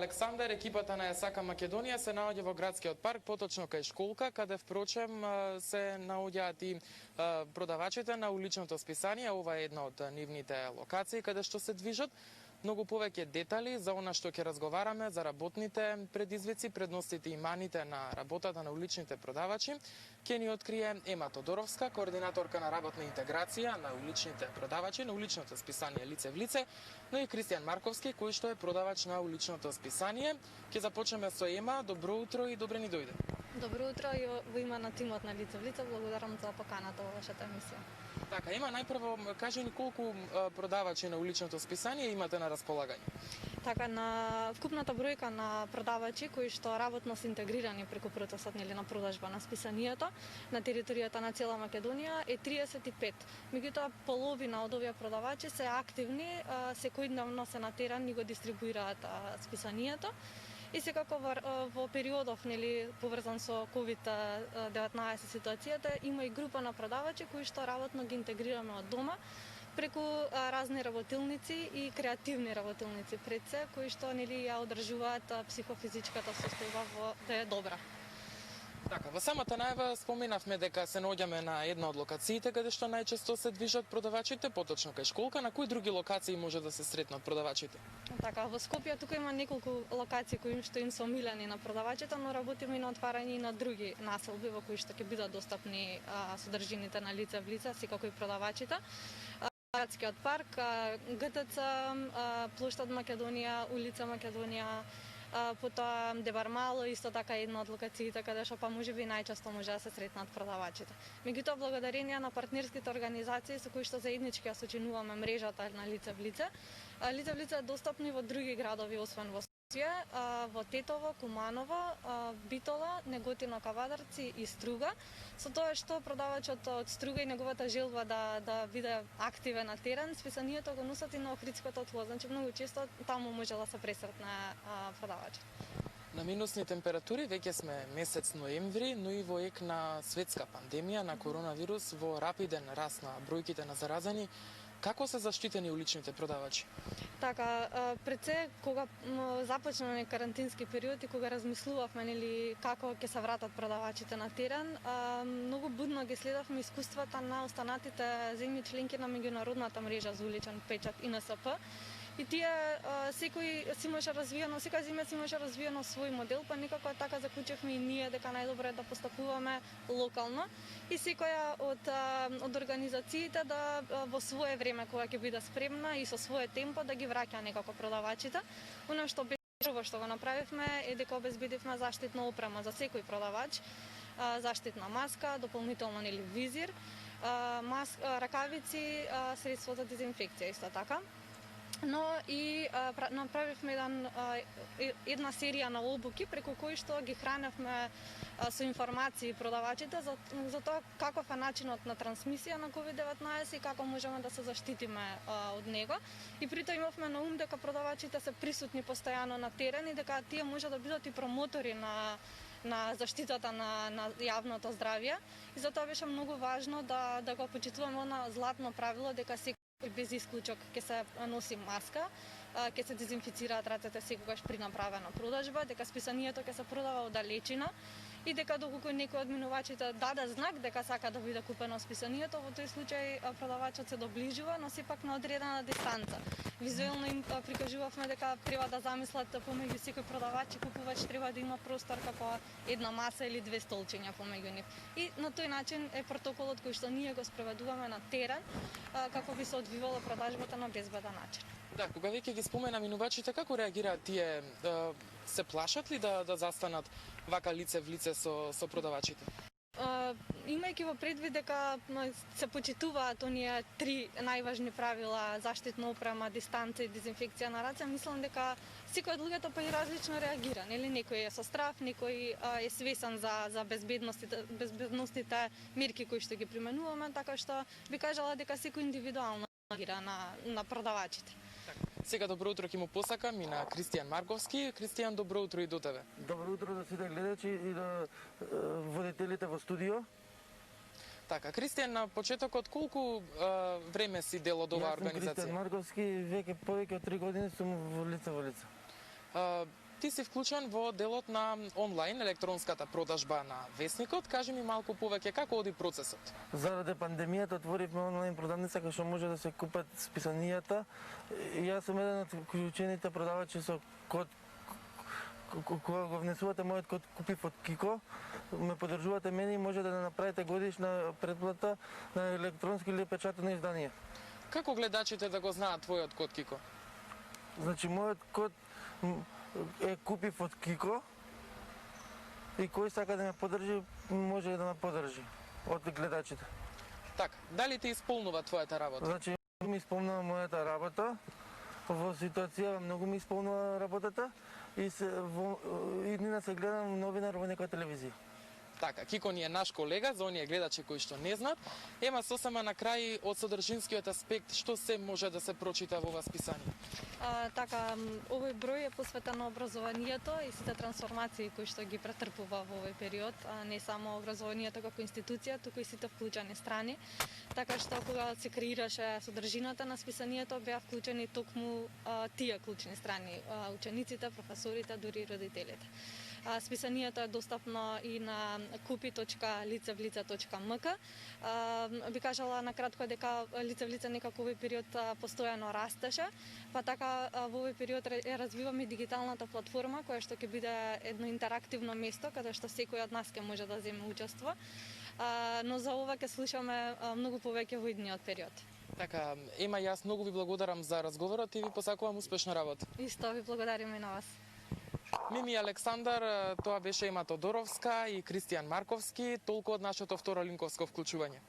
Александар, екипата на Јасака Македонија се наоѓа во градскиот парк, поточно кај школка, каде впрочем се наоѓаат и продавачите на уличното списание. Ова е една од нивните локации каде што се движат. Многу повеќе детали за она што ќе разговараме, за работните предизвици, предностите и маните на работата на уличните продавачи, ќе ни открие Ема Тодоровска, координаторка на работна интеграција на уличните продавачи на уличното списание Лице в лице, но и Кристијан Марковски, кој што е продавач на уличното списание. Ќе започнеме со Ема. Добро утро и добре ни дојде. Добро утро и во име на тимот на Лице в лице, благодарам за поканата во вашата емисија. Така, Ема, најпрво кажи ни колку продавачи на уличното списание имате на располагање? Така, на вкупната бројка на продавачи кои што работно се интегрирани преку процесот на продажба на списанието на територијата на цела Македонија е 35. Меѓутоа, половина од овие продавачи се активни, секојдневно се на терен и го дистрибуираат списанието. И секако во периодов поврзан со COVID-19 ситуацијата има и група на продавачи кои што работно ги интегрираме од дома преку разни работилници и креативни работилници пред се, кои што ја одржуваат психофизичката состојба да е добра. Така, во самата најава споменавме дека се наоѓаме на една од локациите каде што најчесто се движат продавачите, поточно кај школка. На кои други локации може да се сретнат продавачите? Така, во Скопје тука има неколку локации кои што им се омилени на продавачите, но работиме и на отварање и на други населби во кои што ќе бидат достапни содржините на Лице в лице, секако и продавачите. Градскиот парк, ГТЦ, плоштад Македонија, улица Македонија, потоа Дебармало, исто така една од локациите каде што можеби најчесто може да се сретнат продавачите. Меѓутоа, благодарение на партнерските организации со кои што заеднички ја сочинуваме мрежата на Лице в лице, Лице в лице е достапно и во други градови освен во Скопје, во Тетово, Куманово, Битола, Неготино, Кавадарци и Струга. Со тоа што продавачот од Струга и неговата желба да биде активен на терен, списанието го носат и на Охридското тло, значи многу често таму може да се пресретне продавачот. На минусни температури веќе сме месец ноември, но и во ек на светска пандемија на коронавирус, во рапиден раст на бројките на заразени. Како се заштитени уличните продавачи? Така, пред се, кога започнаме карантински период и кога размислувавме како ќе се вратат продавачите на терен, многу будно ги следавме искуствата на останатите земји членки на меѓународната мрежа за уличен печат ИНСП. И тие секој си имаше развиено, секоја земја си имаше развиено свој модел, па некако така заклучевме и ние дека најдобро е да постапуваме локално и секоја од организациите да во свое време кога ќе биде спремна и со свое темпо да ги враќа некако продавачите. Оно што прво што го направивме е дека обезбедивме заштитна опрема за секој продавач, заштитна маска, дополнително визир, ракавици, средство за дезинфекција исто така. Но и направивме една серија на обуки преку кои што ги храневме со информации продавачите за тоа каков е начинот на трансмисија на COVID-19 и како можеме да се заштитиме од него. И при тоа имавме на ум дека продавачите се присутни постојано на терен и дека тие може да бидат и промотори на заштитата на јавното здравје. И затоа беше многу важно да го почитуваме она златно правило дека без исклучок ќе се носи маска, ќе се дезинфицираат рацете секогаш при направена продажба, дека списанието ќе се продава оддалечина и дека доколку некој од минувачите даде знак дека сака да биде купено списанието, во тој случај продавачот се доближува, но сепак на одредена дистанца. Визуелно им прикажувавме дека треба да замислат помеѓу секој продавач и купувач треба да има простор како една маса или две столчиња помеѓу нив. И на тој начин е протоколот кој што ние го спроведуваме на терен како би се одвивала продажбата на безбеден начин. Да, кога веќе ги спомена минувачите, како реагираат тие? Се плашат ли да застанат вака лице в лице со продавачите? Имајќи во предвид дека се почитуваат оние три најважни правила: заштитна опрема, дистанца и дезинфекција на раце, мислам дека секој од луѓето па и различно реагира. Некој е со страф, некој е свесен за безбедностите мерки кои што ги применуваме, така што би кажала дека секој индивидуално реагира на продавачите. Сега добро утро ќе му посакам и на Кристијан Марковски. Кристијан, добро утро и до тебе. Добро утро на сите гледачи и на водителите во студио. Така, Кристијан, на почетокот колку време си дел од оваа организација? Кристијан Марковски, веќе повеќе од 3 години сум во лице. Ти си вклучен во делот на онлайн електронската продажба на весникот. Кажи ми малку повеќе како оди процесот. Заради пандемијата отворивме онлайн продавница кај што може да се купат списанијата. И јас сум еден од вклучените продавачи со код. Кога го внесувате мојот код купив од Кико, ме поддржувате мене и може да направите годишна предплата на електронско или печатено издание. Како гледачите да го знаат твојот код Кико? Значи, мојот код е купив од Кико и кој сака да ме поддржи, може да ме поддржи од гледачите. Така, дали ти исполнува твојата работа? Значи, ми исполнува мојата работа, во ситуација многу ми исполнува работата и иднина се гледам новинар во некоја телевизија. Така, Кико ни е наш колега, за оние гледачи кои што не знаат. Ема сосема на крај од содржинскиот аспект, што се може да се прочита во ова списание? Така, овој број е посветен на образованието и сите трансформации кои што ги претрпува во овој период, не само образованието како институција, туку и сите вклучени страни. Така што кога се креираше содржината на списанието, беа вклучени токму тие клучни страни, учениците, професорите, дури и родителите. Списанието е достапно и на kupi.licevlice.mk. Би кажала накратко дека Лице в лице некако овој период постојано растеше, па така во овој период развиваме дигиталната платформа која што ќе биде едно интерактивно место каде што секој од нас ќе може да земе учество. Но за ова ќе слушаме многу повеќе во идниот период. Така, Ема, јас многу ви благодарам за разговорот и ви посакувам успешна работа. Исто ви благодариме и на вас. Мими Александар, тоа беше Ема Тодоровска и Кристијан Марковски, толку од нашето второ линковско вклучување.